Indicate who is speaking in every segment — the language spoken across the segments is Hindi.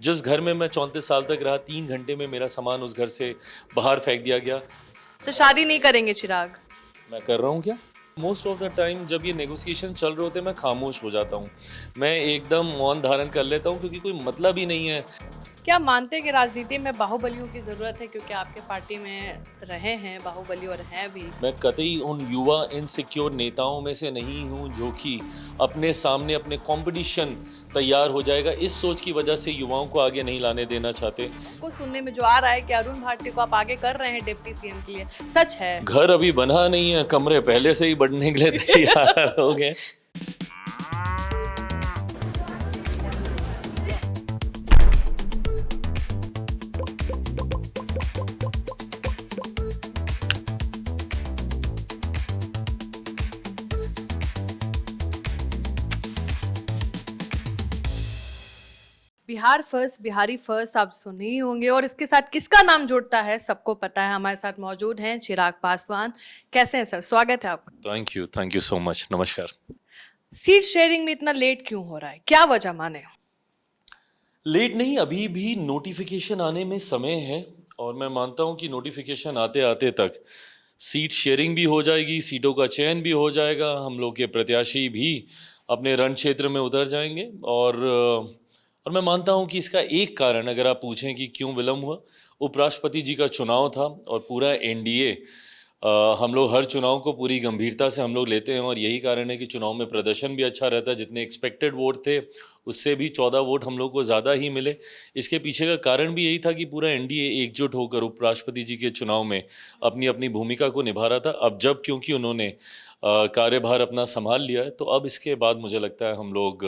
Speaker 1: जिस घर में मैं 34 साल तक रहा, 3 घंटे में मेरा सामान उस घर से बाहर फेंक दिया गया।
Speaker 2: तो शादी नहीं करेंगे चिराग?
Speaker 1: मैं कर रहा हूँ क्या? मोस्ट ऑफ द टाइम जब ये नेगोशिएशन चल रहे होते हैं मैं खामोश हो जाता हूँ। मैं एकदम मौन धारण कर लेता हूँ क्योंकि कोई मतलब ही नहीं है।
Speaker 2: क्या मानते हैं कि राजनीति में बाहुबलियों की जरूरत है, क्योंकि आपके पार्टी में रहे हैं बाहुबली और हैं भी।
Speaker 1: मैं कतई उन युवा इनसिक्योर नेताओं में से नहीं हूँ जो कि अपने सामने अपने कंपटीशन तैयार हो जाएगा, इस सोच की वजह से युवाओं को आगे नहीं लाने देना चाहते।
Speaker 2: को सुनने में जो आ रहा है कि अरुण भाटी को आप आगे कर रहे हैं डिप्टी सीएम के लिए, सच है?
Speaker 1: घर अभी बना नहीं है, कमरे पहले से ही बढ़ने के लिए तैयार हो गए।
Speaker 2: बिहार फर्स्ट, बिहारी फर्स्ट आप सुने ही होंगे, और इसके साथ किसका नाम जुड़ता है सबको पता है। हमारे साथ मौजूद हैं चिराग पासवान। कैसे हैं सर? स्वागत है आपका।
Speaker 1: Thank you so much. नमस्कार।
Speaker 2: सीट शेयरिंग में इतना लेट क्यों हो रहा है, क्या वजह माने?
Speaker 1: लेट नहीं, अभी भी नोटिफिकेशन आने में समय है और मैं मानता हूं कि नोटिफिकेशन आते आते तक सीट शेयरिंग भी हो जाएगी, सीटों का चयन भी हो जाएगा, हम लोग के प्रत्याशी भी अपने रण क्षेत्र में उतर जाएंगे। और मैं मानता हूं कि इसका एक कारण अगर आप पूछें कि क्यों विलम्ब हुआ, उपराष्ट्रपति जी का चुनाव था और पूरा एनडीए, हम लोग हर चुनाव को पूरी गंभीरता से हम लोग लेते हैं और यही कारण है कि चुनाव में प्रदर्शन भी अच्छा रहता है। जितने एक्सपेक्टेड वोट थे उससे भी 14 वोट हम लोग को ज़्यादा ही मिले। इसके पीछे का कारण भी यही था कि पूरा एनडीए एकजुट होकर उपराष्ट्रपति जी के चुनाव में अपनी अपनी भूमिका को निभा रहा था। अब जब क्योंकि उन्होंने कार्यभार अपना संभाल लिया है, तो अब इसके बाद मुझे लगता है हम लोग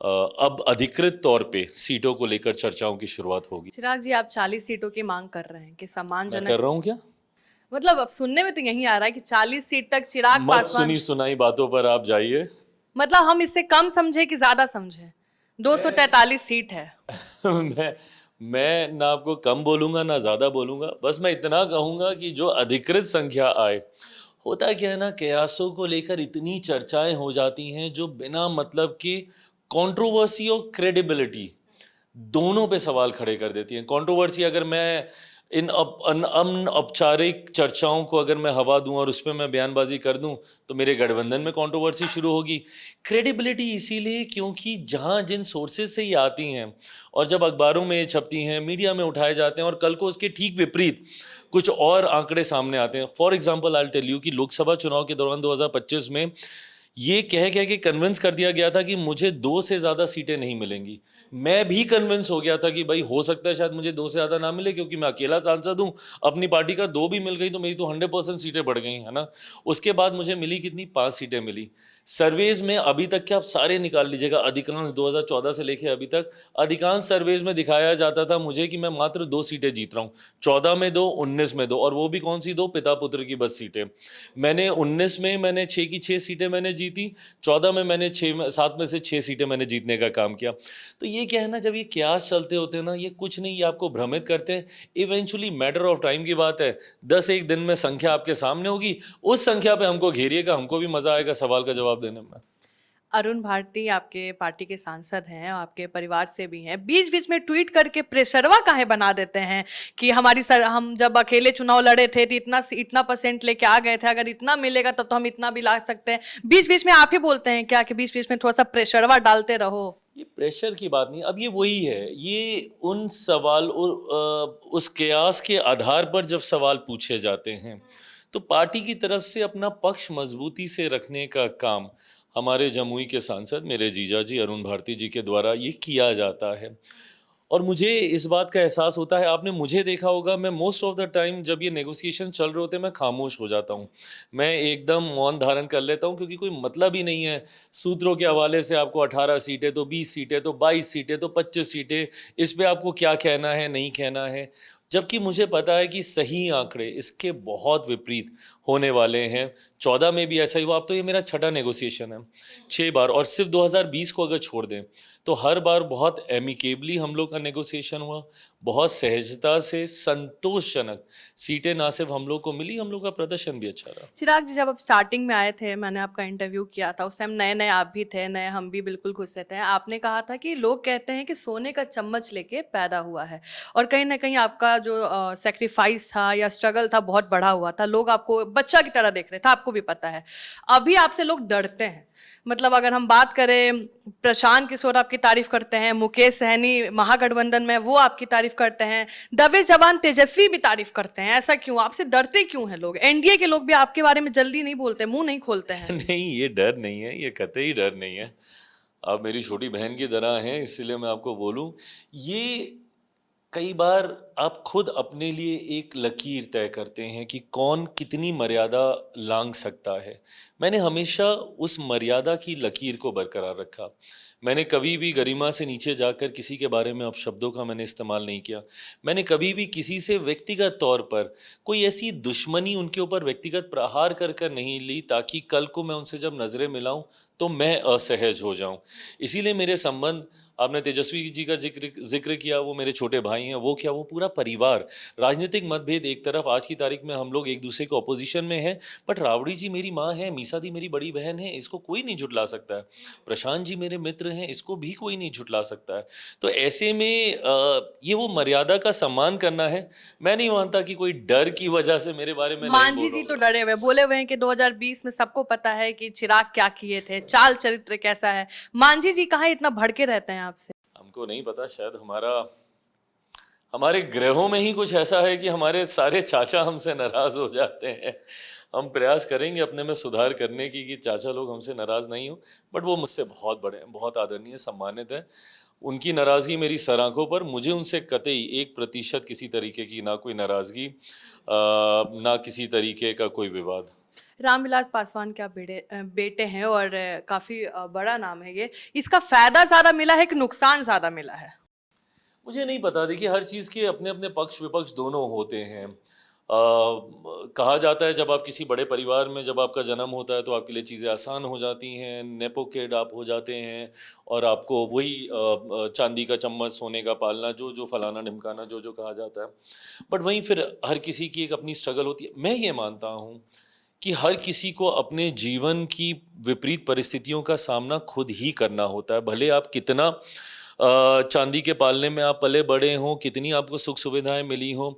Speaker 1: अब अधिकृत तौर पे सीटों को लेकर चर्चाओं की शुरुआत होगी।
Speaker 2: चिराग जी, आप 40 सीटों की मांग कर रहे हैं कि
Speaker 1: मैं
Speaker 2: सम्मानजनक,
Speaker 1: कर रहा हूँ क्या?
Speaker 2: मतलब अब सुनने में तो यही आ रहा है कि 40 सीट तक चिराग
Speaker 1: मत
Speaker 2: पासवान।
Speaker 1: सुनी सुनाई बातों पर आप जाइए।
Speaker 2: मतलब हम इससे कम समझे कि ज्यादा समझे? 243 सीट है।
Speaker 1: मैं मैं ना आपको कम बोलूंगा ना ज्यादा बोलूंगा, बस मैं इतना कहूंगा कि जो अधिकृत संख्या आए। होता क्या है ना, कयासों को लेकर इतनी चर्चाएं हो जाती हैं जो बिना मतलब की कंट्रोवर्सी और क्रेडिबिलिटी दोनों पे सवाल खड़े कर देती हैं। कंट्रोवर्सी अगर मैं इन अनौपचारिक चर्चाओं को अगर मैं हवा दूं और उस पर मैं बयानबाजी कर दूं तो मेरे गठबंधन में कंट्रोवर्सी शुरू होगी। क्रेडिबिलिटी इसीलिए क्योंकि जहां जिन सोर्सेज से ये आती हैं और जब अखबारों में छपती हैं, मीडिया में उठाए जाते हैं और कल को उसके ठीक विपरीत कुछ और आंकड़े सामने आते हैं। For example I tell you कि लोकसभा चुनाव के दौरान 2025 में ये कह के कन्विंस कर दिया गया था कि मुझे 2 से ज़्यादा सीटें नहीं मिलेंगी। मैं भी कन्विंस हो गया था कि भाई हो सकता है शायद मुझे 2 से ज़्यादा ना मिले, क्योंकि मैं अकेला सांसद हूँ, अपनी पार्टी का 2 भी मिल गई तो मेरी तो 100% सीटें बढ़ गई, है ना। उसके बाद मुझे मिली कितनी? 5 सीटें मिली। सर्वेज में अभी तक के आप सारे निकाल लीजिएगा, अधिकांश 2014 से लेके अभी तक अधिकांश सर्वेज में दिखाया जाता था मुझे कि मैं मात्र 2 सीटें जीत रहा हूँ। 14 में 2, 19 में 2, और वो भी कौन सी 2? पिता पुत्र की बस सीटें। मैंने 19 में मैंने 6 की 6 सीटें मैंने जीती, 14 में मैंने 7 में से 6 सीटें मैंने जीतने का काम किया। तो ये क्या है ना, जब ये कयास चलते होते हैं ना, ये कुछ नहीं, ये आपको भ्रमित करते हैं। इवेंचुअली मैटर ऑफ टाइम की बात है, 10 एक दिन में संख्या आपके सामने होगी, उस संख्या पे हमको घेरिएगा, हमको भी मजा आएगा सवाल का जवाब देने में।
Speaker 2: अरुण भाटी आपके पार्टी के सांसद हैं, आपके परिवार से भी हैं, बीच बीच में ट्वीट करके प्रेशरवा काहे बना देते हैं कि हम जब अकेले चुनाव लड़े थे तो इतना परसेंट लेके आ गए थे, अगर इतना मिलेगा तब तो हम इतना भी ला सकते हैं। बीच बीच में आप ही बोलते हैं क्या कि बीच बीच में थोड़ा सा प्रेशरवा डालते रहो?
Speaker 1: ये प्रेशर की बात नहीं, अब ये वही है, ये उन सवाल उस कयास के आधार पर जब सवाल पूछे जाते हैं तो पार्टी की तरफ से अपना पक्ष मजबूती से रखने का काम हमारे जमुई के सांसद मेरे जीजा जी अरुण भारती जी के द्वारा ये किया जाता है। और मुझे इस बात का एहसास होता है, आपने मुझे देखा होगा, मैं मोस्ट ऑफ द टाइम जब ये नेगोशिएशन चल रहे होते हैं मैं खामोश हो जाता हूँ। मैं एकदम मौन धारण कर लेता हूँ क्योंकि कोई मतलब ही नहीं है। सूत्रों के हवाले से आपको 18 सीटें तो 20 सीटें तो 22 सीटें तो 25 सीटें, इस पे आपको क्या कहना है नहीं कहना है। जबकि मुझे पता है कि सही आंकड़े इसके बहुत विपरीत होने वाले हैं। 14 में भी ऐसा ही हुआ। अब तो ये मेरा छठा नेगोशिएशन है, 6 बार, और सिर्फ 2020 को अगर छोड़ दें तो हर बार बहुत एमिकेबली हम लोग का नेगोशिएशन हुआ, बहुत सहजता से, संतोषजनक सीटें ना सिर्फ हम लोग को मिली, हम लोग का प्रदर्शन भी अच्छा रहा।
Speaker 2: चिराग जी, जब आप स्टार्टिंग में आए थे, मैंने आपका इंटरव्यू किया था, उस टाइम नए नए आप भी थे, नए हम भी बिल्कुल खुश थे। आपने कहा था कि लोग कहते हैं कि सोने का चम्मच लेके पैदा हुआ है, और कहीं ना कहीं आपका जो सेक्रीफाइस था या स्ट्रगल था बहुत बड़ा हुआ था। लोग आपको बच्चा की तरह देख रहे थे, आपको भी पता है। अभी आपसे लोग डरते हैं। मतलब अगर हम बात करें, प्रशांत किशोर आपकी तारीफ करते हैं, मुकेश सहनी महागठबंधन में वो आपकी तारीफ करते हैं, दबे जवान तेजस्वी भी तारीफ करते हैं। ऐसा क्यों? आपसे डरते क्यों हैं लोग? एनडीए के लोग भी आपके बारे में जल्दी नहीं बोलते, मुंह नहीं खोलते हैं।
Speaker 1: नहीं, ये डर नहीं है, ये कतई डर नहीं है। आप मेरी छोटी बहन की तरह हैं, इसलिए मैं आपको बोलूं, ये कई बार आप खुद अपने लिए एक लकीर तय करते हैं कि कौन कितनी मर्यादा लांघ सकता है। मैंने हमेशा उस मर्यादा की लकीर को बरकरार रखा। मैंने कभी भी गरिमा से नीचे जाकर किसी के बारे में अपशब्दों का मैंने इस्तेमाल नहीं किया। मैंने कभी भी किसी से व्यक्तिगत तौर पर कोई ऐसी दुश्मनी, उनके ऊपर व्यक्तिगत प्रहार कर कर नहीं ली, ताकि कल को मैं उनसे जब नज़रें मिलाऊं तो मैं असहज हो जाऊं। इसीलिए मेरे संबंध, आपने तेजस्वी जी का जिक्र किया, वो मेरे छोटे भाई हैं, वो क्या, वो पूरा परिवार। राजनीतिक मतभेद एक तरफ, आज की तारीख में हम लोग एक दूसरे के ऑपोजिशन में हैं, बट राबड़ी जी मेरी माँ है, मीसा दी मेरी बड़ी बहन है, इसको कोई नहीं झुटला सकता है। प्रशांत जी मेरे मित्र हैं, इसको भी कोई नहीं झुटला सकता है। तो ऐसे में ये वो मर्यादा का सम्मान करना है। मैं नहीं मानता कि कोई डर की वजह से मेरे बारे में नहीं
Speaker 2: मांझी
Speaker 1: बोल
Speaker 2: जी
Speaker 1: रहा
Speaker 2: तो
Speaker 1: हूँ।
Speaker 2: डरे हुए, बोले हुए हैं कि 2020 में सबको पता है कि चिराग क्या किए थे, चाल चरित्र कैसा है। मांझी जी कहाँ इतना भड़के रहते हैं आपसे?
Speaker 1: हमको नहीं पता, शायद हमारे ग्रहों में ही कुछ ऐसा है कि हमारे सारे चाचा हमसे नाराज हो जाते हैं। हम प्रयास करेंगे अपने में सुधार करने की कि चाचा लोग हमसे नाराज नहीं हो, बट वो मुझसे बहुत बड़े हैं, बहुत आदरणीय, सम्मानित है। उनकी नाराजगी मेरी सर आंखों पर, मुझे उनसे कतई 1% किसी तरीके की ना कोई नाराजगी, ना किसी तरीके का कोई विवाद।
Speaker 2: रामविलास पासवान के आप बेटे हैं, और काफी बड़ा नाम है ये। इसका फायदा ज्यादा मिला है कि नुकसान ज्यादा मिला है?
Speaker 1: मुझे नहीं पता। देखिए, हर चीज़ के अपने अपने पक्ष विपक्ष दोनों होते हैं। कहा जाता है जब आप किसी बड़े परिवार में जब आपका जन्म होता है तो आपके लिए चीज़ें आसान हो जाती हैं, नेपो किड आप हो जाते हैं, और आपको वही चांदी का चम्मच, सोने का पालना, जो जो फलाना ढिमकाना, जो जो कहा जाता है। बट वहीं फिर हर किसी की एक अपनी स्ट्रगल होती है। मैं ये मानता हूँ कि हर किसी को अपने जीवन की विपरीत परिस्थितियों का सामना खुद ही करना होता है। भले आप कितना चांदी के पालने में आप पले बड़े हों, कितनी आपको सुख सुविधाएं मिली हों,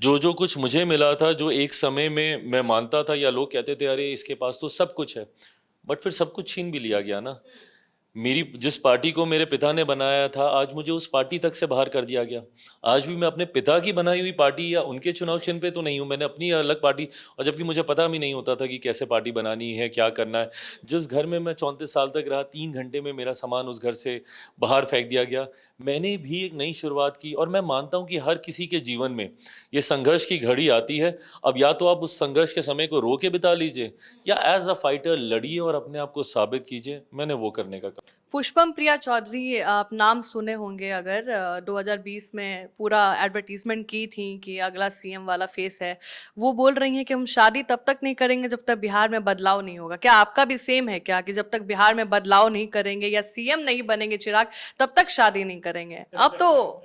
Speaker 1: जो जो कुछ मुझे मिला था, जो एक समय में मैं मानता था या लोग कहते थे अरे इसके पास तो सब कुछ है, बट फिर सब कुछ छीन भी लिया गया ना। मेरी जिस पार्टी को मेरे पिता ने बनाया था, आज मुझे उस पार्टी तक से बाहर कर दिया गया। आज भी मैं अपने पिता की बनाई हुई पार्टी या उनके चुनाव चिन्ह पे तो नहीं हूँ, मैंने अपनी अलग पार्टी, और जबकि मुझे पता भी नहीं होता था कि कैसे पार्टी बनानी है, क्या करना है। जिस घर में मैं 34 साल तक रहा, 3 घंटे में मेरा सामान उस घर से बाहर फेंक दिया गया। मैंने भी एक नई शुरुआत की, और मैं मानता हूँ कि हर किसी के जीवन में ये संघर्ष की घड़ी आती है। अब या तो आप उस संघर्ष के समय को रो के बिता लीजिए, या एज अ फाइटर लड़िए और अपने आप को साबित कीजिए। मैंने वो करने का काम।
Speaker 2: पुष्पम प्रिया चौधरी, आप नाम सुने होंगे अगर, 2020 में पूरा एडवर्टीजमेंट की थी कि अगला सीएम वाला फेस है। वो बोल रही हैं कि हम शादी तब तक नहीं करेंगे जब तक बिहार में बदलाव नहीं होगा। क्या आपका भी सेम है क्या, कि जब तक बिहार में बदलाव नहीं करेंगे या सीएम नहीं बनेंगे चिराग, तब तक शादी नहीं करेंगे? अब तो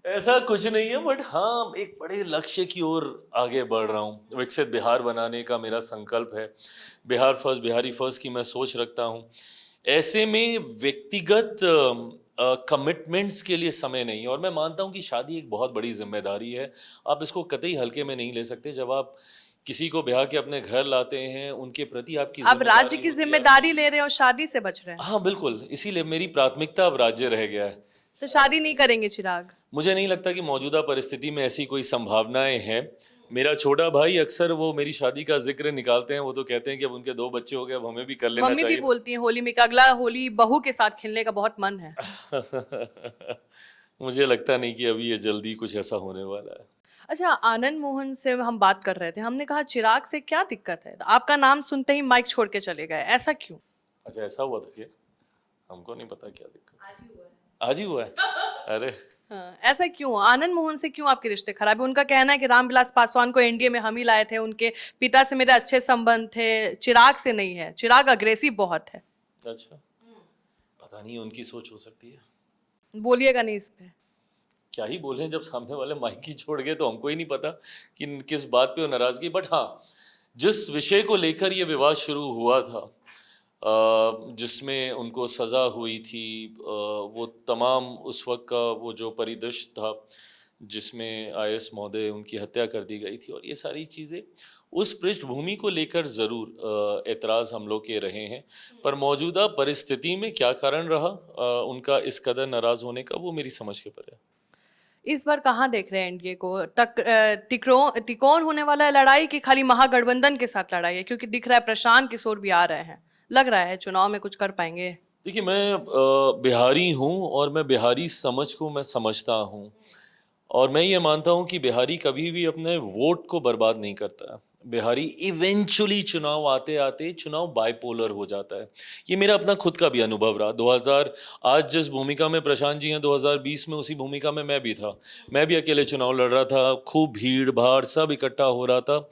Speaker 1: ऐसा कुछ नहीं है, बट हाँ, एक बड़े लक्ष्य की ओर आगे बढ़ रहा हूँ। विकसित बिहार बनाने का मेरा संकल्प है। बिहार फर्स्ट, बिहारी फर्स्ट की मैं सोच रखता हूँ। ऐसे में व्यक्तिगत कमिटमेंट्स के लिए समय नहीं है, और मैं मानता हूँ कि शादी एक बहुत बड़ी जिम्मेदारी है। आप इसको कतई हल्के में नहीं ले सकते। जब आप किसी को ब्याह के अपने घर लाते हैं, उनके प्रति आपकी
Speaker 2: आप राज्य
Speaker 1: जिम्मेदारी
Speaker 2: की
Speaker 1: होती है,
Speaker 2: जिम्मेदारी ले रहे हैं और शादी से बच रहे हैं,
Speaker 1: हाँ बिल्कुल, इसीलिए मेरी प्राथमिकता अब राज्य रह गया है।
Speaker 2: तो शादी नहीं करेंगे चिराग?
Speaker 1: मुझे नहीं लगता कि मौजूदा परिस्थिति में ऐसी कोई संभावनाएं हैं। मेरा छोटा भाई अक्सर वो मेरी शादी का जिक्र निकालते हैं, वो तो कहते हैं कि अब उनके 2 बच्चे हो गए, अब हमें भी कर लेना
Speaker 2: मम्मी भी
Speaker 1: चाहिए।
Speaker 2: बोलती हैं होली में कि अगला होली बहू के साथ खेलने का बहुत मन है।
Speaker 1: मुझे लगता नहीं कि अभी ये जल्दी कुछ ऐसा होने वाला है।
Speaker 2: अच्छा, आनंद मोहन से हम बात कर रहे थे, हमने कहा चिराग से क्या दिक्कत है? आपका नाम सुनते ही माइक छोड़ के चले गए, ऐसा क्यों?
Speaker 1: अच्छा, ऐसा हुआ था क्या? हमको नहीं पता क्या दिक्कत। आज ही हुआ है। अरे
Speaker 2: हाँ, ऐसा क्यों? आनंद मोहन से क्यों आपके रिश्ते खराब है? उनका कहना है कि रामविलास पासवान को एनडीए में हम ही लाए थे, उनके पिता से मेरे अच्छे संबंध थे, चिराग से नहीं है। चिराग अग्रेसिव बहुत है।
Speaker 1: अच्छा, पता नहीं उनकी सोच हो सकती है।
Speaker 2: बोलिएगा नहीं इस पे।
Speaker 1: क्या ही बोलें, जब सामने वाले माइक ही छोड़ गए तो हमको ही नहीं पता कि किस बात पे वो नाराजगी। बट हाँ, जिस विषय को लेकर ये विवाद शुरू हुआ था, जिसमें उनको सज़ा हुई थी, वो तमाम उस वक्त का वो जो परिदृश्य था जिसमें आईएएस महोदय उनकी हत्या कर दी गई थी, और ये सारी चीज़ें, उस पृष्ठभूमि को लेकर ज़रूर एतराज़ हम लोग के रहे हैं। पर मौजूदा परिस्थिति में क्या कारण रहा उनका इस कदर नाराज़ होने का, वो मेरी समझ के परे है।
Speaker 2: इस बार कहाँ देख रहे हैं एनडीए को? तिकोन होने वाला है लड़ाई की खाली महागठबंधन के साथ लड़ाई है? क्योंकि दिख रहा है प्रशांत किशोर भी आ रहे हैं, लग रहा है चुनाव में कुछ कर पाएंगे।
Speaker 1: देखिए, मैं बिहारी हूँ और मैं बिहारी समझ को मैं समझता हूँ, और मैं ये मानता हूँ कि बिहारी कभी भी अपने वोट को बर्बाद नहीं करता है। बिहारी इवेंचुअली चुनाव आते आते चुनाव बाइपोलर हो जाता है। ये मेरा अपना खुद का भी अनुभव रहा। 2000 आज जिस भूमिका में प्रशांत जी हैं, 2020 में उसी भूमिका में मैं भी था। मैं भी अकेले चुनाव लड़ रहा था, खूब भीड़ भाड़ सब इकट्ठा हो रहा था,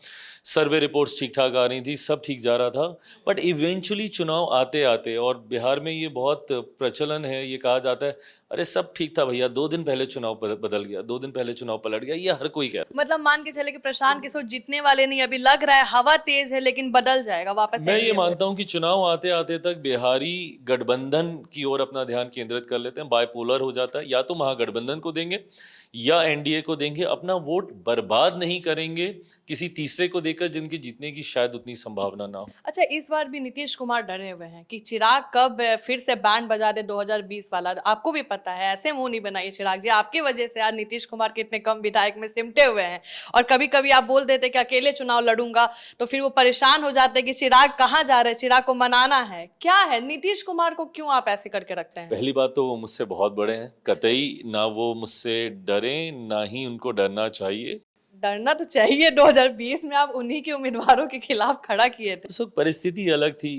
Speaker 1: सर्वे रिपोर्ट्स ठीक ठाक आ रही थी, सब ठीक जा रहा था। बट इवेंचुअली चुनाव आते आते, और बिहार में ये बहुत प्रचलन है, ये कहा जाता है अरे सब ठीक था भैया, 2 दिन पहले चुनाव बदल गया, 2 दिन पहले चुनाव पलट गया। ये हर कोई कहता है।
Speaker 2: मतलब मान के चले कि प्रशांत किशोर जीतने वाले नहीं, अभी लग रहा है हवा तेज है लेकिन बदल जाएगा वापस
Speaker 1: मैं ये
Speaker 2: एनडीए में।
Speaker 1: मानता हूं कि चुनाव आते आते तक बिहारी गठबंधन की ओर अपना ध्यान केंद्रित कर लेते हैं, बाइपोलर हो जाता है। या तो महागठबंधन को देंगे या एनडीए को देंगे, अपना वोट बर्बाद नहीं करेंगे किसी तीसरे को देकर जिनकी जीतने की शायद उतनी संभावना ना हो।
Speaker 2: अच्छा, इस बार भी नीतीश कुमार डरे हुए हैं कि चिराग कब फिर से बैंड बजा दे 2020 वाला। आपको भी पता है, ऐसे मुंह नहीं बनाइए चिराग जी, आपकी वजह से आज नीतीश कुमार के इतने कम विधायक में सिमटे हुए हैं। और कभी कभी आप बोल देते कि अकेले चुनाव लड़ूंगा, तो फिर वो परेशान हो जाते कि चिराग कहाँ जा रहे हैं, चिराग को मनाना है। क्या है नीतीश कुमार को क्यों आप ऐसे करके रखते हैं?
Speaker 1: पहली बात तो वो मुझसे बहुत बड़े हैं, कतई ना वो मुझसे डरें, ना ही उनको डरना चाहिए।
Speaker 2: डरना तो चाहिए, 2020 में आप उन्हीं के उम्मीदवारों के खिलाफ खड़ा किए थे।
Speaker 1: उस वक्त परिस्थिति अलग थी,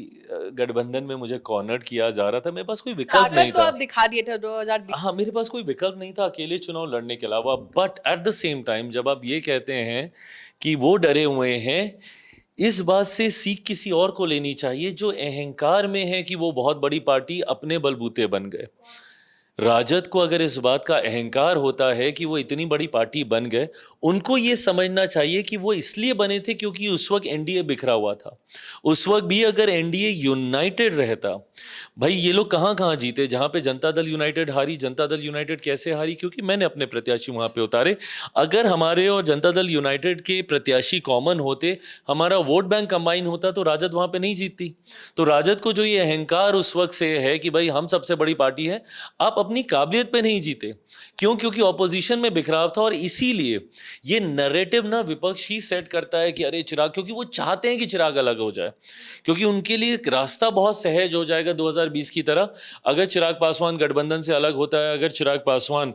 Speaker 1: गठबंधन में मुझे कॉर्नर किया जा रहा था, मेरे पास कोई विकल्प नहीं
Speaker 2: ताकत तो
Speaker 1: था।
Speaker 2: आप दिखा दिए थे 2020।
Speaker 1: हाँ, मेरे पास कोई विकल्प नहीं था अकेले चुनाव लड़ने के अलावा। But at the same time जब आप ये कहते हैं कि वो डरे हुए हैं, इस बात से सीख किसी और को लेनी चाहिए जो अहंकार में है कि वो बहुत बड़ी पार्टी अपने बलबूते बन गए। राजद को अगर इस बात का अहंकार होता है कि वो इतनी बड़ी पार्टी बन गए, उनको ये समझना चाहिए कि वो इसलिए बने थे क्योंकि उस वक्त एनडीए बिखरा हुआ था। उस वक्त भी अगर एनडीए यूनाइटेड रहता, भाई ये लोग कहाँ कहाँ जीते। जहाँ पे जनता दल यूनाइटेड हारी, जनता दल यूनाइटेड कैसे हारी? क्योंकि मैंने अपने प्रत्याशी वहाँ पे उतारे। अगर हमारे और जनता दल यूनाइटेड के प्रत्याशी कॉमन होते, हमारा वोट बैंक कंबाइन होता, तो राजद वहाँ पे नहीं जीतती। तो राजद को जो ये अहंकार उस वक्त से है कि भाई हम सबसे बड़ी पार्टी है, आप अपनी काबिलियत पे नहीं जीते। क्यों? क्योंकि ऑपोजिशन में बिखराव था, और इसीलिए ये नैरेटिव ना विपक्ष ही सेट करता है कि अरे चिराग, क्योंकि वो चाहते हैं कि चिराग अलग हो जाए, क्योंकि उनके लिए रास्ता बहुत सहज हो जाएगा 2020 की तरह। अगर चिराग पासवान गठबंधन से अलग होता है, अगर चिराग पासवान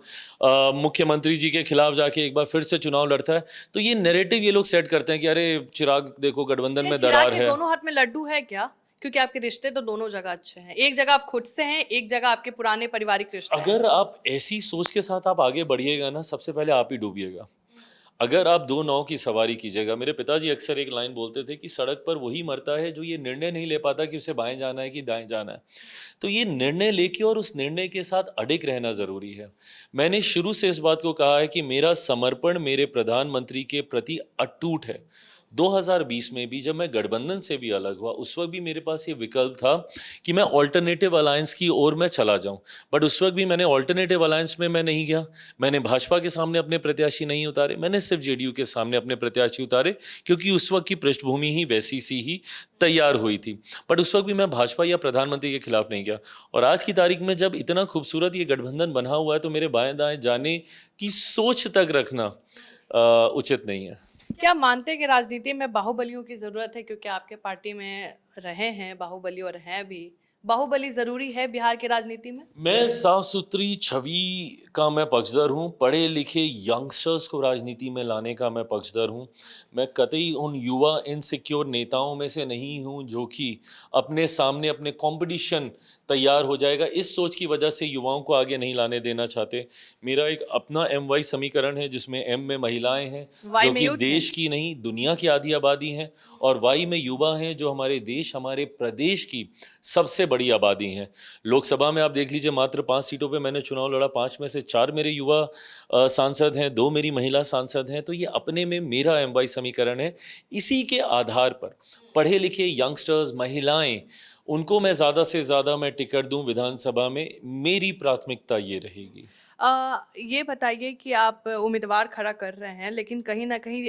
Speaker 1: मुख्यमंत्री जी के खिलाफ जाके एक बार फिर से चुनाव लड़ता है, तो ये नैरेटिव ये लोग सेट करते हैं कि अरे चिराग देखो गठबंधन में
Speaker 2: चिराग
Speaker 1: दरार
Speaker 2: के
Speaker 1: है।
Speaker 2: दोनों हाथ में लड्डू है क्या? क्योंकि आपके रिश्ते तो दोनों जगह अच्छे हैं। एक जगह आप खुद से हैं, एक जगह आपके पुराने पारिवारिक रिश्ते हैं।
Speaker 1: अगर आप ऐसी सोच के साथ आप आगे बढ़िएगा ना, सबसे पहले आप ही डूबिएगा। अगर आप 2 नाव की सवारी कीजिएगा, मेरे पिताजी अक्सर एक लाइन बोलते थे कि सड़क पर वही मरता है जो ये निर्णय नहीं ले पाता कि उसे बाएं जाना है कि दाएं जाना है। तो ये निर्णय लेके और उस निर्णय के साथ अडिग रहना ज़रूरी है। मैंने शुरू से इस बात को कहा है कि मेरा समर्पण मेरे प्रधानमंत्री के प्रति अटूट है। 2020 में भी जब मैं गठबंधन से भी अलग हुआ, उस वक्त भी मेरे पास ये विकल्प था कि मैं ऑल्टरनेटिव अलायंस की ओर मैं चला जाऊं। बट उस वक्त भी मैंने ऑल्टरनेटिव अलायंस में मैं नहीं गया। मैंने भाजपा के सामने अपने प्रत्याशी नहीं उतारे, मैंने सिर्फ जेडीयू के सामने अपने प्रत्याशी उतारे, क्योंकि उस वक्त की पृष्ठभूमि ही वैसी सी ही तैयार हुई थी। बट उस वक्त भी मैं भाजपा या प्रधानमंत्री के खिलाफ नहीं गया। और आज की तारीख में जब इतना खूबसूरत ये गठबंधन बना हुआ है, तो मेरे बाएं दाएं जाने की सोच तक रखना उचित नहीं है।
Speaker 2: क्या मानते हैं कि राजनीति में बाहुबलियों की जरूरत है? क्योंकि आपके पार्टी में रहे हैं बाहुबली और हैं भी। बाहुबली जरूरी है बिहार की राजनीति में?
Speaker 1: मैं साफ सुथरी छवि का मैं पक्षधर हूँ, पढ़े लिखे यंगस्टर्स को राजनीति में लाने का मैं पक्षधर हूँ। मैं कतई उन युवा इनसिक्योर नेताओं में से नहीं हूँ जो कि अपने सामने अपने कंपटीशन तैयार हो जाएगा, इस सोच की वजह से युवाओं को आगे नहीं लाने देना चाहते। मेरा एक अपना MY समीकरण है जिसमें M में महिलाएं हैं
Speaker 2: वाई
Speaker 1: जो
Speaker 2: में
Speaker 1: कि
Speaker 2: यूथ
Speaker 1: देश की नहीं दुनिया की आधी आबादी हैं, और Y में युवा हैं जो हमारे देश हमारे प्रदेश की सबसे बड़ी आबादी हैं। लोकसभा में आप देख लीजिए मात्र 5 सीटों पे मैंने चुनाव लड़ा, 5 में से 4 मेरे युवा सांसद हैं, 2 मेरी महिला सांसद हैं। तो ये अपने में मेरा MY समीकरण है। इसी के आधार पर पढ़े लिखे यंगस्टर्स, महिलाएं, उनको मैं ज़्यादा से ज़्यादा मैं टिकट दूं विधानसभा में, मेरी प्राथमिकता ये रहेगी।
Speaker 2: ये बताइए कि आप उम्मीदवार खड़ा कर रहे हैं, लेकिन कहीं न कहीं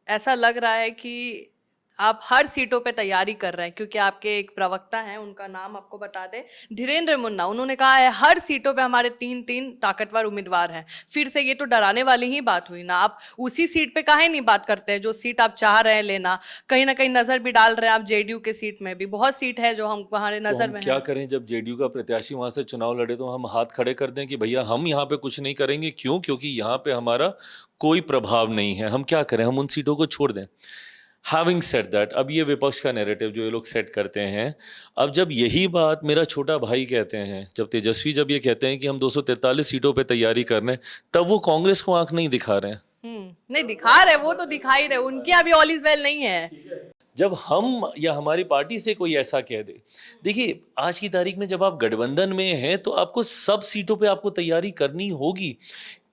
Speaker 2: ऐसा लग रहा है कि आप हर सीटों पे तैयारी कर रहे हैं, क्योंकि आपके एक प्रवक्ता हैं, उनका नाम आपको बता दें, धीरेन्द्र मुन्ना। उन्होंने कहा है हर सीटों पे हमारे 3-3 ताकतवर उम्मीदवार हैं। फिर से ये तो डराने वाली ही बात हुई ना। आप उसी सीट पे काहे नहीं बात करते हैं जो सीट आप चाह रहे हैं लेना? कहीं ना कहीं नजर भी डाल रहे हैं आप JDU के सीट में भी, बहुत सीट है जो हम हमारे
Speaker 1: तो
Speaker 2: नजर
Speaker 1: हम
Speaker 2: में
Speaker 1: क्या
Speaker 2: है।
Speaker 1: करें, जब JDU का प्रत्याशी वहां से चुनाव लड़े तो हम हाथ खड़े कर दें कि भैया हम यहाँ पे कुछ नहीं करेंगे? क्यों? क्योंकि यहाँ पे हमारा कोई प्रभाव नहीं है। हम क्या करें, हम उन सीटों को छोड़ दें? हैविंग सेड दैट, अब ये विपक्ष का नैरेटिव जो ये लोग सेट करते हैं, अब जब यही बात मेरा छोटा भाई कहते हैं, जब तेजस्वी जब ये कहते हैं कि हम 243 सीटों पे तैयारी कर रहे हैं, तब वो कांग्रेस को आंख नहीं दिखा रहे हैं।
Speaker 2: नहीं दिखा रहे, वो तो दिखा ही रहे, उनकी अभी ऑल इज वेल नहीं है।
Speaker 1: जब हम या हमारी पार्टी से कोई ऐसा कह दे, देखिए आज की तारीख में जब आप गठबंधन में हैं तो आपको सब सीटों पे आपको तैयारी करनी होगी।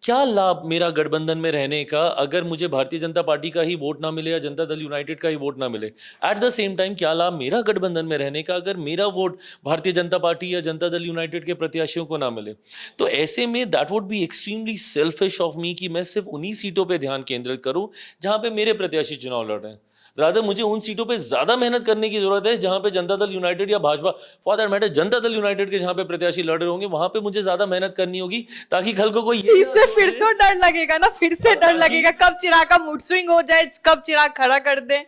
Speaker 1: क्या लाभ मेरा गठबंधन में रहने का अगर मुझे भारतीय जनता पार्टी का ही वोट ना मिले या जनता दल यूनाइटेड का ही वोट ना मिले? एट द सेम टाइम क्या लाभ मेरा गठबंधन में रहने का अगर मेरा वोट भारतीय जनता पार्टी या जनता दल यूनाइटेड के प्रत्याशियों को ना मिले? तो ऐसे में that would be extremely selfish of me कि मैं सिर्फ उन्हीं सीटों पे ध्यान केंद्रित करूं जहां पे मेरे प्रत्याशी चुनाव लड़ रहे हैं। रादर मुझे उन सीटों पे ज्यादा मेहनत करने की जरूरत है जहां पे जनता दल यूनाइटेड या Bhajpa, for that matter Janata Dal United के जहां पे प्रत्याशी लड़ रहे होंगे, वहां पे मुझे ज्यादा मेहनत करनी होगी, ताकि कल को कोई
Speaker 2: इससे फिर तो डर लगेगा ना, फिर से डर लगेगा कब चिराग का मूड स्विंग हो जाए, कब चिराग खड़ा कर दे।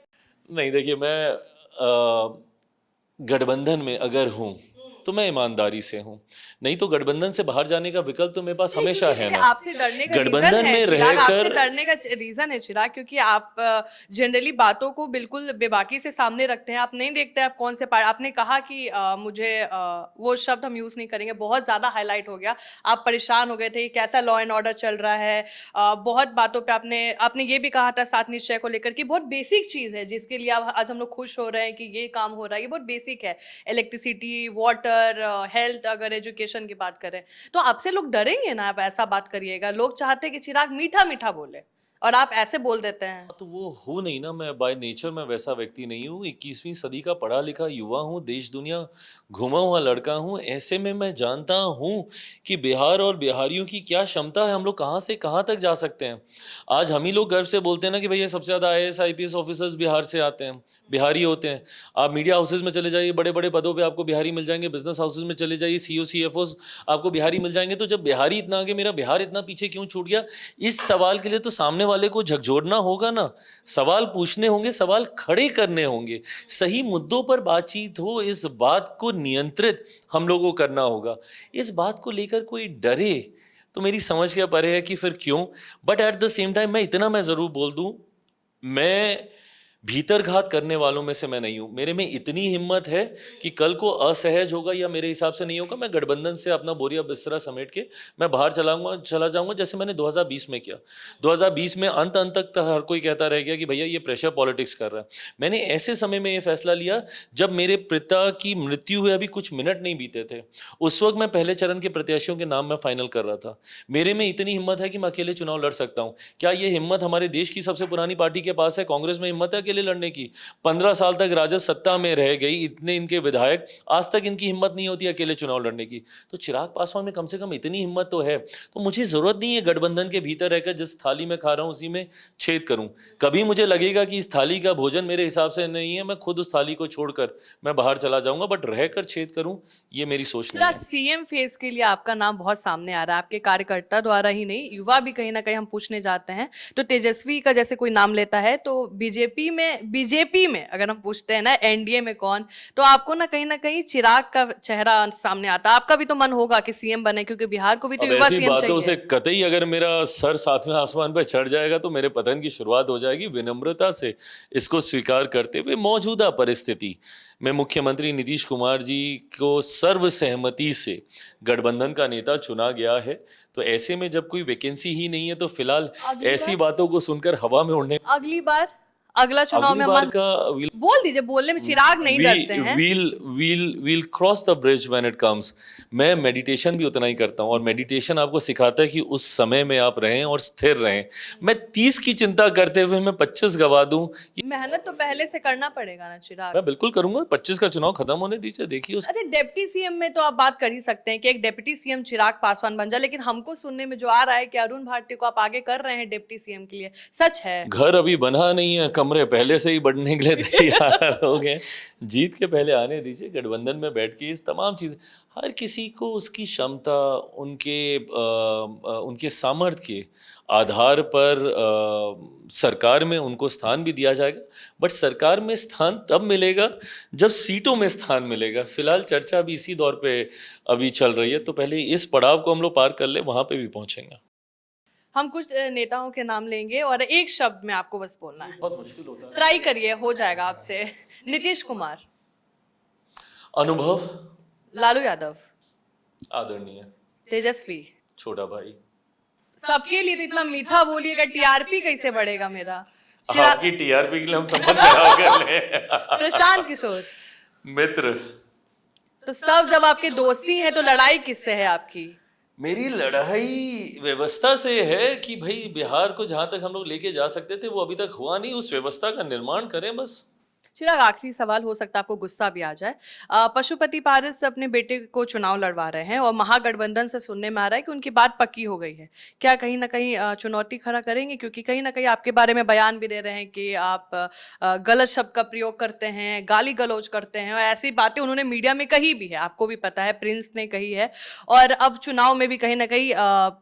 Speaker 1: नहीं। देखिए मैं गठबंधन में अगर हूं तो मैं ईमानदारी से हूं, नहीं तो गठबंधन से बाहर जाने का विकल्प तो मेरे पास हमेशा है ना।
Speaker 2: आपसे डरने का रीजन
Speaker 1: गठबंधन
Speaker 2: है
Speaker 1: में
Speaker 2: चिराग, आपसे
Speaker 1: रहकर
Speaker 2: डरने का रीजन है चिराग, क्योंकि आप जनरली बातों को बिल्कुल बेबाकी से सामने रखते हैं। आप नहीं देखते आप कौन से आपने कहा कि मुझे वो शब्द हम यूज नहीं करेंगे, बहुत ज्यादा हाईलाइट हो गया, आप परेशान हो गए थे कैसा लॉ एंड ऑर्डर चल रहा है। बहुत बातों पे आपने ये भी कहा था 7 निश्चय को लेकर कि बहुत बेसिक चीज है जिसके लिए आज हम लोग खुश हो रहे हैं कि ये काम हो रहा है, ये बहुत बेसिक है। इलेक्ट्रिसिटी, वाटर, हेल्थ, अगर एजुकेशन की बात करें तो आपसे लोग डरेंगे ना, आप ऐसा बात करिएगा। लोग चाहते हैं कि चिराग मीठा मीठा बोले और आप ऐसे बोल देते हैं।
Speaker 1: तो वो हो नहीं ना, मैं बाय नेचर मैं वैसा व्यक्ति नहीं हूँ। 21वीं सदी का पढ़ा लिखा युवा हूँ, देश दुनिया घुमा हुआ लड़का हूँ। ऐसे में मैं जानता हूँ कि बिहार और बिहारियों की क्या क्षमता है, हम लोग कहाँ से कहाँ तक जा सकते हैं। आज हम ही लोग गर्व से बोलते हैं ना कि भैया सबसे ज़्यादा IAS IPS ऑफिसर्स बिहार से आते हैं, बिहारी होते हैं। आप मीडिया हाउसेज में चले जाइए, बड़े बड़े पदों पर आपको बिहारी मिल जाएंगे। बिजनेस हाउसेज में चले जाइए, CO CFOs आपको बिहारी मिल जाएंगे। तो जब बिहारी इतना आगे, मेरा बिहार इतना पीछे क्यों छूट गया? इस सवाल के लिए तो सामने वाले को झकझोरना होगा ना, सवाल पूछने होंगे, सवाल खड़े करने होंगे, सही मुद्दों पर बातचीत हो। इस बात को नियंत्रित हम लोगों को करना होगा। इस बात को लेकर कोई डरे तो मेरी समझ के परे है कि फिर क्यों। But at the same time मैं जरूर बोल दूं, मैं भीतरघात करने वालों में से मैं नहीं हूं। मेरे में इतनी हिम्मत है कि कल को असहज होगा या मेरे हिसाब से नहीं होगा, मैं गठबंधन से अपना बोरिया बिस्तरा समेट के मैं बाहर चला जाऊंगा, जैसे मैंने 2020 में किया। 2020 में अंत तक हर कोई कहता रह गया कि भैया ये प्रेशर पॉलिटिक्स कर रहा है। मैंने ऐसे समय में ये फैसला लिया जब मेरे पिता की मृत्यु हुए अभी कुछ मिनट नहीं बीते थे। उस वक्त मैं पहले चरण के प्रत्याशियों के नाम में फाइनल कर रहा था। मेरे में इतनी हिम्मत है कि मैं अकेले चुनाव लड़ सकता हूं। क्या ये हिम्मत हमारे देश की सबसे पुरानी पार्टी के पास है? कांग्रेस में हिम्मत है अकेले लड़ने की? 15 साल तक राजद सत्ता में रह गई, इतने इनके विधायक, आज तक इनकी हिम्मत नहीं होती अकेले चुनाव लड़ने की। तो चिराग पासवान में कम से कम इतनी हिम्मत तो है। तो मुझे जरूरत नहीं है गठबंधन के भीतर रहकर जिस थाली में खा रहा हूं उसी में छेद करूं। कभी मुझे लगेगा कि इस थाली का भोजन मेरे हिसाब से नहीं है, मैं खुद उस थाली को छोड़कर मैं बाहर चला जाऊंगा, बट रहकर छेद करूं ये मेरी सोच नहीं है।
Speaker 2: CM फेस के लिए आपका नाम बहुत सामने आ रहा है, आपके कार्यकर्ता द्वारा ही नहीं, युवा भी कहीं ना कहीं हम पूछने जाते हैं तो तेजस्वी का जैसे कोई नाम लेता है तो बीजेपी में में बीजेपी में अगर हम पूछते हैं ना एनडीए में कौन, तो आपको ना कहीं चिराग का चेहरा सामने आता है। आपका भी तो मन होगा कि सीएम बने, क्योंकि बिहार को भी तो
Speaker 1: अब
Speaker 2: युवा
Speaker 1: ऐसी
Speaker 2: सीएम
Speaker 1: बातों से
Speaker 2: चाहिए।
Speaker 1: कतई अगर मेरा सर सातवें आसमान पर चढ़ जाएगा तो मेरे पतन की शुरुआत हो जाएगी। विनम्रता से इसको स्वीकार करते हुए मौजूदा परिस्थिति में मुख्यमंत्री नीतीश कुमार जी को सर्वसहमति से गठबंधन का नेता चुना गया है। तो ऐसे में जब कोई वैकेंसी ही नहीं है तो फिलहाल
Speaker 2: अगली
Speaker 1: ऐसी बातों को सुनकर हवा में उड़ने,
Speaker 2: अगली बार अगला चुनाव
Speaker 1: अगली
Speaker 2: में
Speaker 1: बार
Speaker 2: मन
Speaker 1: का
Speaker 2: बोल दीजिए, बोलने में चिराग नहीं डरते हैं।
Speaker 1: we'll cross the bridge when it comes। मैं मेडिटेशन भी उतना ही करता हूँ और मेडिटेशन आपको सिखाता है कि उस समय में आप रहें और स्थिर रहें। मैं 30 की चिंता करते हुए मैं 25 गवा दूं,
Speaker 2: मेहनत तो पहले से करना पड़ेगा ना चिराग।
Speaker 1: मैं बिल्कुल करूंगा। 25 का चुनाव खत्म होने दीजिए, देखिए उस
Speaker 2: अच्छा, डिप्टी सीएम में तो आप बात कर ही सकते हैं कि एक डिप्टी सीएम चिराग पासवान बन जाए, लेकिन हमको सुनने में जो आ रहा है कि अरुण भाटी को आप आगे कर रहे हैं डिप्टी सीएम के लिए, सच है?
Speaker 1: घर अभी बना नहीं है, कमरे पहले से ही बढ़ने के लिए तैयार हो गए। जीत के पहले आने दीजिए। गठबंधन में बैठ के इस तमाम चीज़ें, हर किसी को उसकी क्षमता, उनके सामर्थ्य के आधार पर सरकार में उनको स्थान भी दिया जाएगा। बट सरकार में स्थान तब मिलेगा जब सीटों में स्थान मिलेगा। फिलहाल चर्चा भी इसी दौर पे अभी चल रही है, तो पहले इस पड़ाव को हम लोग पार कर ले, वहां पे भी पहुंचेंगे।
Speaker 2: हम कुछ नेताओं के नाम लेंगे और एक शब्द में आपको बस बोलना है।
Speaker 1: बहुत मुश्किल होता है।
Speaker 2: ट्राई करिए, हो जाएगा आपसे। नीतीश कुमार,
Speaker 1: अनुभव,
Speaker 2: लालू यादव,
Speaker 1: आदरणीय,
Speaker 2: तेजस्वी।
Speaker 1: छोटा भाई।
Speaker 2: सबके लिए तो इतना मीठा बोलिएगा, टीआरपी कैसे बढ़ेगा मेरा?
Speaker 1: आपकी टीआरपी के लिए हम संबंध खराब कर ले।
Speaker 2: प्रशांत किशोर।
Speaker 1: मित्र।
Speaker 2: तो सब जब आपके दोस्ती हैं तो लड़ाई किससे है आपकी?
Speaker 1: मेरी लड़ाई व्यवस्था से है कि भाई बिहार को जहां तक हम लोग लेके जा सकते थे वो अभी तक हुआ नहीं। उस व्यवस्था का निर्माण करें बस।
Speaker 2: चिराग, आखिरी सवाल, हो सकता है आपको गुस्सा भी आ जाए। पशुपति पारस अपने बेटे को चुनाव लड़वा रहे हैं और महागठबंधन से सुनने में आ रहा है कि उनकी बात पक्की हो गई है। क्या कहीं ना कहीं चुनौती खड़ा करेंगे? क्योंकि कहीं ना कहीं आपके बारे में बयान भी दे रहे हैं कि आप गलत शब्द का प्रयोग करते हैं, गाली गलौज करते हैं, और ऐसी बातें उन्होंने मीडिया में कही भी है, आपको भी पता है, प्रिंस ने कही है। और अब चुनाव में भी कहीं ना कहीं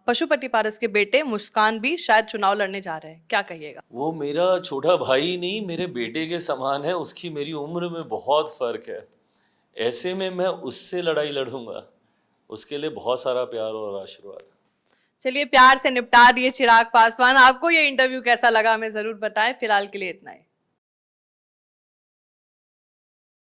Speaker 2: पशुपति पारस के बेटे मुस्कान भी शायद चुनाव लड़ने जा रहे हैं। क्या कहिएगा?
Speaker 1: वो मेरा छोटा भाई नहीं, मेरे बेटे के समान है। उसकी मेरी उम्र में बहुत फर्क है। ऐसे में मैं उससे लड़ाई लड़ूंगा? उसके लिए बहुत सारा प्यार और आशीर्वाद।
Speaker 2: चलिए, प्यार से निपटा दिए चिराग पासवान। आपको ये इंटरव्यू कैसा लगा हमें जरूर बताएं। फिलहाल के लिए इतना ही।